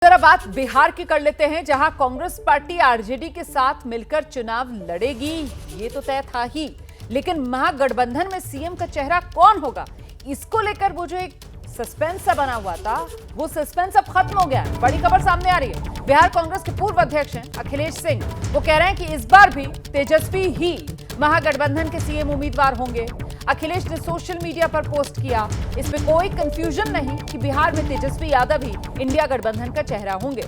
जरा बात बिहार की कर लेते हैं, जहां कांग्रेस पार्टी आरजेडी के साथ मिलकर चुनाव लड़ेगी ये तो तय था ही, लेकिन महागठबंधन में सीएम का चेहरा कौन होगा इसको लेकर वो जो एक सस्पेंस सा बना हुआ था, वो सस्पेंस अब खत्म हो गया है। बड़ी खबर सामने आ रही है। बिहार कांग्रेस के पूर्व अध्यक्ष हैं अखिलेश सिंह, वो कह रहे हैं कि इस बार भी तेजस्वी ही महागठबंधन के सीएम उम्मीदवार होंगे। अखिलेश ने सोशल मीडिया पर पोस्ट किया, इसमें कोई कंफ्यूजन नहीं कि बिहार में तेजस्वी यादव ही इंडिया गठबंधन का चेहरा होंगे।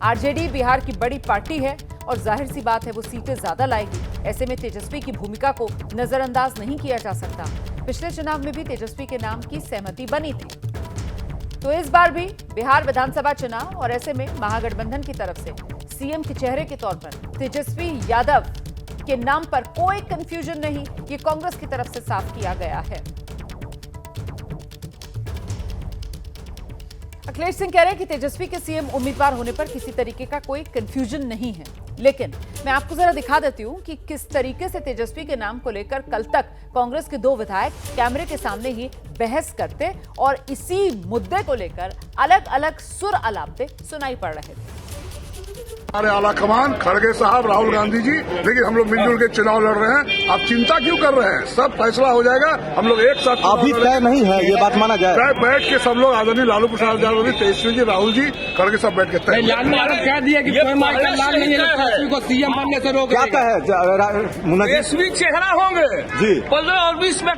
आरजेडी बिहार की बड़ी पार्टी है और जाहिर सी बात है वो सीटें ज्यादा लाएगी। ऐसे में तेजस्वी की भूमिका को नजरअंदाज नहीं किया जा सकता। पिछले चुनाव में भी तेजस्वी के नाम की सहमति बनी थी, तो इस बार भी बिहार विधानसभा चुनाव और ऐसे में महागठबंधन की तरफ से सीएम के चेहरे के तौर पर तेजस्वी यादव के नाम पर कोई कंफ्यूजन नहीं, ये कांग्रेस की तरफ से साफ किया गया है। अखिलेश सिंह कह रहे हैं कि तेजस्वी के सीएम उम्मीदवार होने पर किसी तरीके का कोई कंफ्यूजन नहीं है, लेकिन मैं आपको जरा दिखा देती हूं कि किस तरीके से तेजस्वी के नाम को लेकर कल तक कांग्रेस के दो विधायक कैमरे के सामने ही बहस करते और इसी मुद्दे को लेकर अलग अलग सुर अलापते सुनाई पड़ रहे थे। हमारे आला कमान खड़गे साहब, राहुल गांधी जी, लेकिन हम लोग मिलजुल के चुनाव लड़ रहे हैं। आप चिंता क्यों कर रहे हैं? सब फैसला हो जाएगा। हम लोग एक साथ अभी तय नहीं है, ये बात माना जाए। तय बैठ के सब लोग आदरणीय लालू प्रसाद यादव जी, तेजस्वी जी, राहुल जी, खड़गे सब बैठ के तय। लाल ने आरोप क्या दिया कि कोई माइकल लाल नहीं है, तेजस्वी को सीएम बनने से रोक क्या है तेजस्वी चेहरा होंगे जी। 15 और 20 में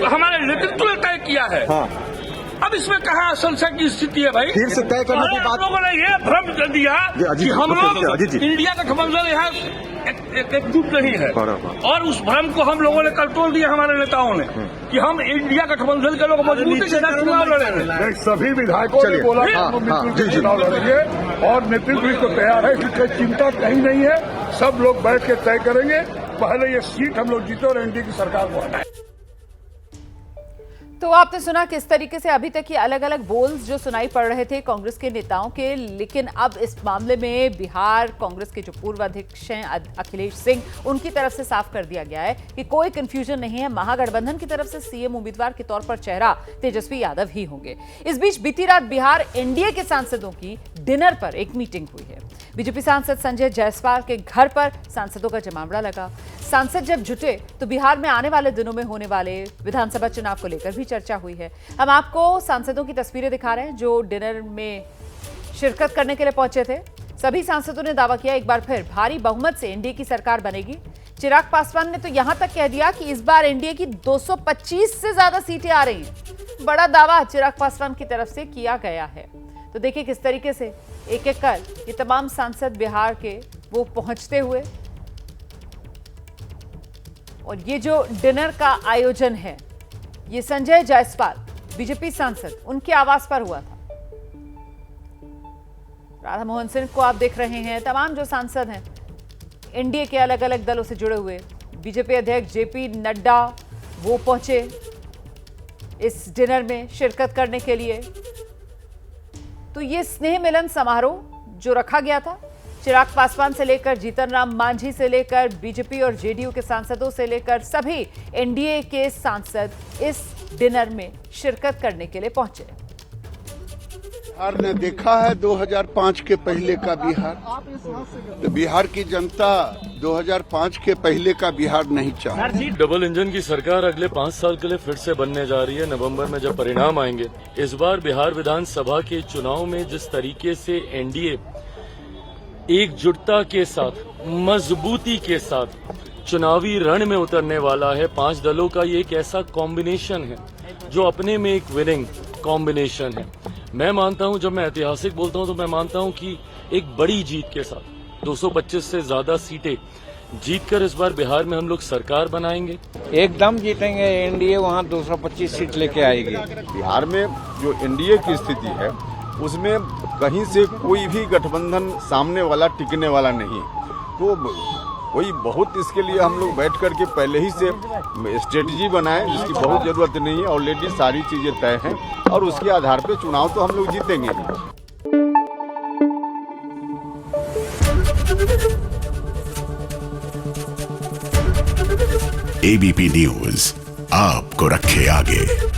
हमारे नेतृत्व ने तय किया है। हाँ। अब इसमें कहाँ संशय की स्थिति है भाई? फिर से तय करने की बात। हम लोगों ने ये भ्रम कर दिया कि हम लोग इंडिया गठबंधन यहाँ एकजुट नहीं है, और उस भ्रम को हम लोगों ने कल तोड़ दिया हमारे नेताओं ने कि हम इंडिया गठबंधन के लोग मजबूती से चुनाव लड़ेंगे। सभी विधायकों ने बोला हम मिलजुल के चुनाव लड़ेंगे और नेतृत्व तो तैयार है, इसकी चिंता कहीं नहीं है। सब लोग बैठ के तय करेंगे, पहले ये सीट हम लोग जीते और एनडीए की सरकार को हटाए। तो आपने सुना किस तरीके से अभी तक ये अलग अलग बोल्स जो सुनाई पड़ रहे थे कांग्रेस के नेताओं के, लेकिन अब इस मामले में बिहार कांग्रेस के जो पूर्व अध्यक्ष हैं अखिलेश सिंह, उनकी तरफ से साफ कर दिया गया है कि कोई कंफ्यूजन नहीं है। महागठबंधन की तरफ से सीएम उम्मीदवार के तौर पर चेहरा तेजस्वी यादव ही होंगे। इस बीच बीती रात बिहार एनडीए के सांसदों की डिनर पर एक मीटिंग हुई है। बीजेपी सांसद संजय जायसवाल के घर पर सांसदों का जमावड़ा लगा। सांसद जब जुटे तो बिहार में आने वाले दिनों में होने वाले विधानसभा चुनाव को लेकर भी चर्चा हुई है। हम आपको सांसदों की तस्वीरें दिखा रहे हैं जो डिनर में शिरकत करने के लिए पहुंचे थे। सभी सांसदों ने दावा किया एक बार फिर भारी बहुमत से एनडीए की सरकार बनेगी। चिराग पासवान ने तो यहां तक कह दिया कि इस बार एनडीए की 225 से ज्यादा सीटें आ रही हैं। बड़ा दावा चिराग पासवान की तरफ से किया गया है। तो देखिए किस तरीके से एक एक कर ये तमाम सांसद बिहार के वो पहुंचते हुए, और ये जो डिनर का आयोजन है ये संजय जायसवाल बीजेपी सांसद उनके आवास पर हुआ था। राधा मोहन सिंह को आप देख रहे हैं, तमाम जो सांसद हैं एनडीए के अलग अलग दलों से जुड़े हुए, बीजेपी अध्यक्ष जेपी नड्डा वो पहुंचे इस डिनर में शिरकत करने के लिए। तो ये स्नेह मिलन समारोह जो रखा गया था, चिराग पासवान से लेकर जीतन राम मांझी से लेकर बीजेपी और जेडीयू के सांसदों से लेकर सभी एनडीए के सांसद इस डिनर में शिरकत करने के लिए पहुंचे। बिहार ने देखा है 2005 के पहले का बिहार, तो बिहार की जनता 2005 के पहले का बिहार नहीं चाहती। डबल इंजन की सरकार अगले 5 साल के लिए फिर से बनने जा रही है। नवंबर में जब परिणाम आएंगे, इस बार बिहार विधानसभा के चुनाव में जिस तरीके से एनडीए एकजुटता के साथ, मजबूती के साथ चुनावी रण में उतरने वाला है, 5 दलों का ये एक ऐसा कॉम्बिनेशन है जो अपने में एक विनिंग कॉम्बिनेशन है। मैं मानता हूं, जब मैं ऐतिहासिक बोलता हूं तो मैं मानता हूं कि एक बड़ी जीत के साथ 225 से ज्यादा सीटें जीतकर इस बार बिहार में हम लोग सरकार बनाएंगे। एकदम जीतेंगे, एनडीए वहां 225 सीट लेके आएगी। बिहार में जो एनडीए की स्थिति है उसमें कहीं से कोई भी गठबंधन सामने वाला टिकने वाला नहीं, तो कोई बहुत इसके लिए हम लोग बैठ कर के पहले ही से स्ट्रेटजी बनाएं, जिसकी बहुत जरूरत नहीं है। ऑलरेडी सारी चीजें तय हैं और उसके आधार पे चुनाव तो हम लोग जीतेंगे ही। एबीपी न्यूज आपको रखे आगे।